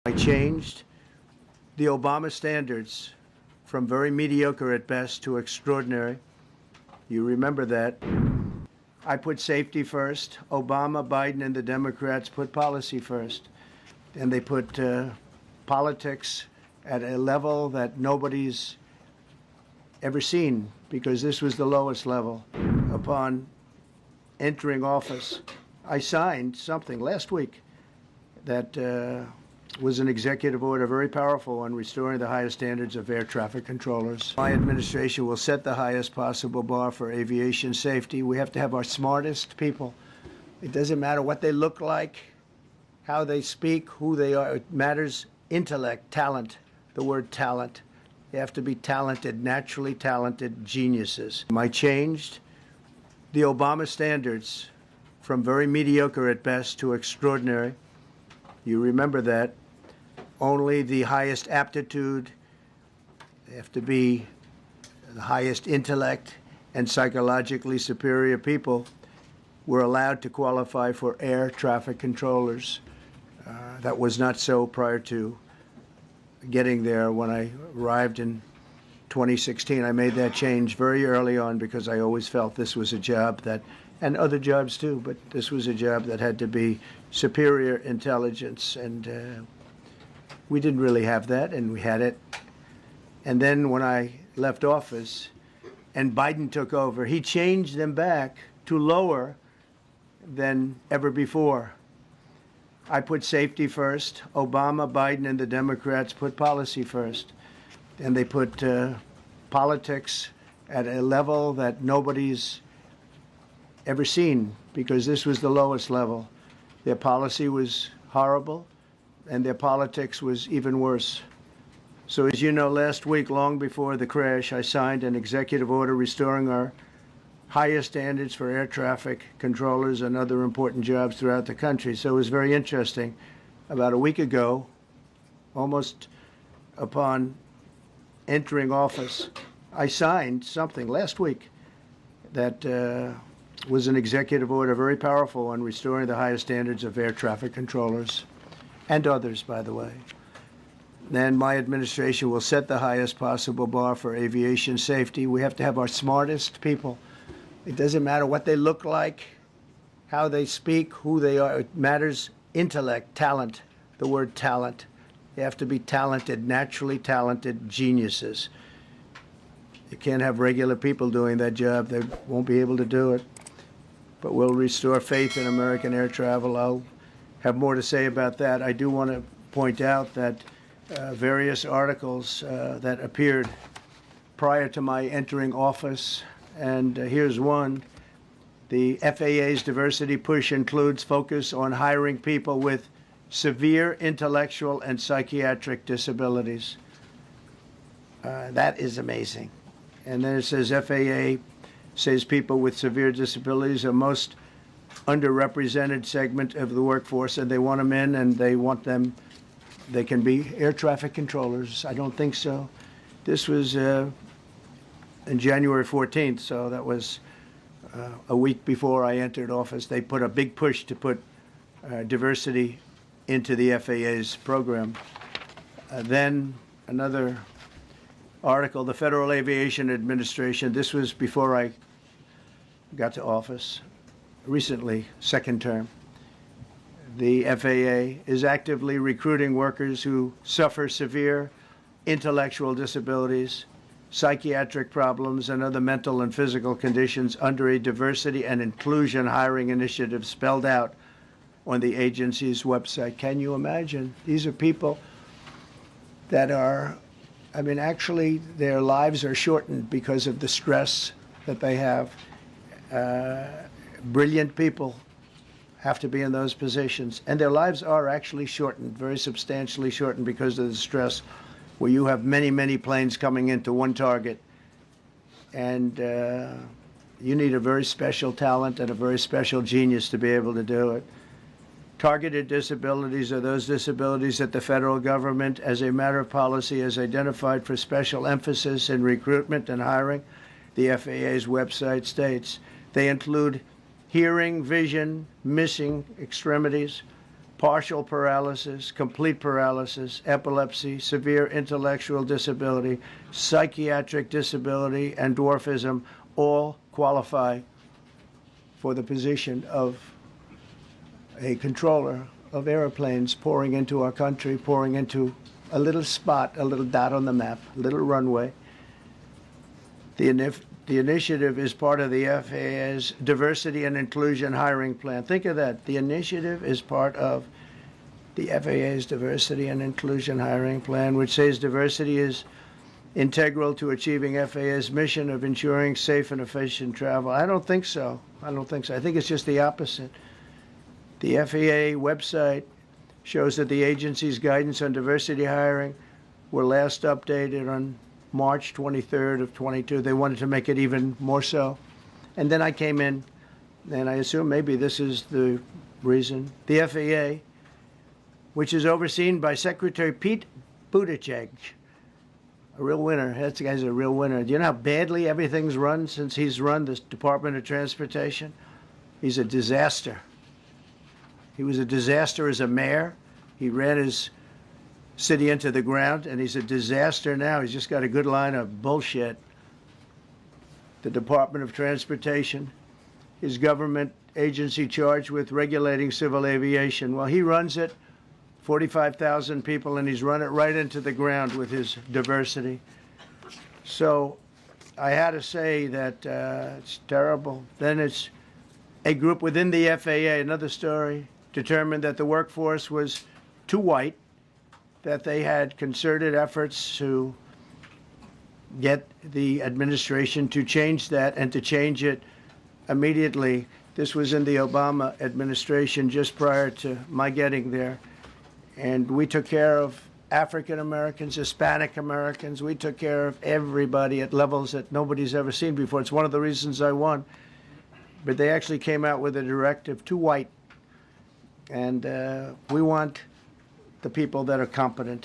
I changed the Obama standards from very mediocre at best to extraordinary. You remember that. I put safety first. Obama, Biden, and the Democrats put policy first. And they put politics at a level that nobody's ever seen, because this was the lowest level. Upon entering office, I signed something last week that was an executive order, very powerful, on restoring the highest standards of air traffic controllers. My administration will set the highest possible bar for aviation safety. We have to have our smartest people. It doesn't matter what they look like, how they speak, who they are. It matters intellect, talent, the word talent. They have to be talented, naturally talented geniuses. I changed the Obama standards from very mediocre at best to extraordinary. You remember that. Only the highest aptitude, they have to be the highest intellect and psychologically superior people were allowed to qualify for air traffic controllers. That was not so prior to getting there. When I arrived in 2016, I made that change very early on because I always felt this was a job that, and other jobs too, but this was a job that had to be superior intelligence, and we didn't really have that, and we had it. And then when I left office and Biden took over, he changed them back to lower than ever before. I put safety first. Obama, Biden, and the Democrats put policy first. And they put politics at a level that nobody's ever seen, because this was the lowest level. Their policy was horrible, and their politics was even worse. So as you know, last week, long before the crash, I signed an executive order restoring our highest standards for air traffic controllers and other important jobs throughout the country. So it was very interesting. About a week ago, almost upon entering office, I signed something last week that was an executive order, very powerful, on restoring the highest standards of air traffic controllers, and others, by the way. And my administration will set the highest possible bar for aviation safety. We have to have our smartest people. It doesn't matter what they look like, how they speak, who they are. It matters intellect, talent, the word talent. They have to be talented, naturally talented geniuses. You can't have regular people doing that job. They won't be able to do it. But we'll restore faith in American air travel. I'll have more to say about that. I do want to point out that various articles that appeared prior to my entering office, and here's one. The FAA's diversity push includes focus on hiring people with severe intellectual and psychiatric disabilities. That is amazing. And then it says FAA says people with severe disabilities are most underrepresented segment of the workforce, and they want them in, and they want them, they can be air traffic controllers. I don't think so. This was in January 14th, so that was a week before I entered office. They put a big push to put diversity into the FAA's program. Then another article, the Federal Aviation Administration, this was before I got to office, recently, second term. The FAA is actively recruiting workers who suffer severe intellectual disabilities, psychiatric problems, and other mental and physical conditions under a diversity and inclusion hiring initiative spelled out on the agency's website. Can you imagine? These are people that are, I mean, actually, their lives are shortened because of the stress that they have. Brilliant people have to be in those positions, and their lives are actually shortened, very substantially shortened, because of the stress, where you have many, many planes coming into one target, and you need a very special talent and a very special genius to be able to do it. Targeted disabilities are those disabilities that the federal government, as a matter of policy, has identified for special emphasis in recruitment and hiring. The FAA's website states they include hearing, vision, missing extremities, partial paralysis, complete paralysis, epilepsy, severe intellectual disability, psychiatric disability, and dwarfism all qualify for the position of a controller of airplanes pouring into our country, pouring into a little spot, a little dot on the map, a little runway. The initiative is part of the FAA's Diversity and Inclusion Hiring Plan. Think of that. The initiative is part of the FAA's Diversity and Inclusion Hiring Plan, which says diversity is integral to achieving FAA's mission of ensuring safe and efficient travel. I don't think so. I think it's just the opposite. The FAA website shows that the agency's guidance on diversity hiring were last updated on March 23rd of 22. They wanted to make it even more so. And then I came in, and I assume maybe this is the reason. The FAA, which is overseen by Secretary Pete Buttigieg, a real winner. That guy's a real winner. Do you know how badly everything's run since he's run this Department of Transportation? He's a disaster. He was a disaster as a mayor. He ran his city into the ground, and he's a disaster now. He's just got a good line of bullshit. The Department of Transportation, his government agency charged with regulating civil aviation. Well, he runs it, 45,000 people, and he's run it right into the ground with his diversity. So I had to say that it's terrible. Then it's a group within the FAA, another story, determined that the workforce was too white, that they had concerted efforts to get the administration to change that and to change it immediately. This was in the Obama administration just prior to my getting there. And we took care of African Americans, Hispanic Americans. We took care of everybody at levels that nobody's ever seen before. It's one of the reasons I won. But they actually came out with a directive, too white. And we want the people that are competent.